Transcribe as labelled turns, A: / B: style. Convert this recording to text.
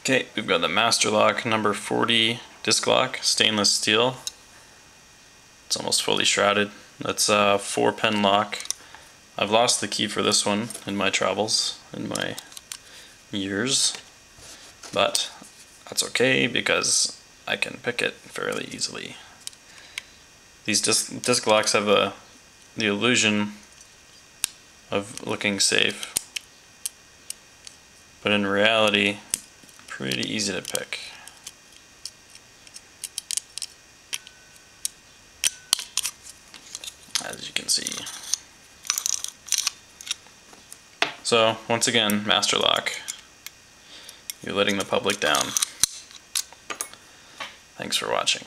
A: Okay, we've got the Master Lock number 40 disc lock, stainless steel. It's almost fully shrouded. That's a 4-pin lock. I've lost the key for this one in my travels, in my years, but that's okay because I can pick it fairly easily. These disc locks have the illusion of looking safe, but in reality, pretty easy to pick. As you can see. So, once again, Master Lock. You're letting the public down. Thanks for watching.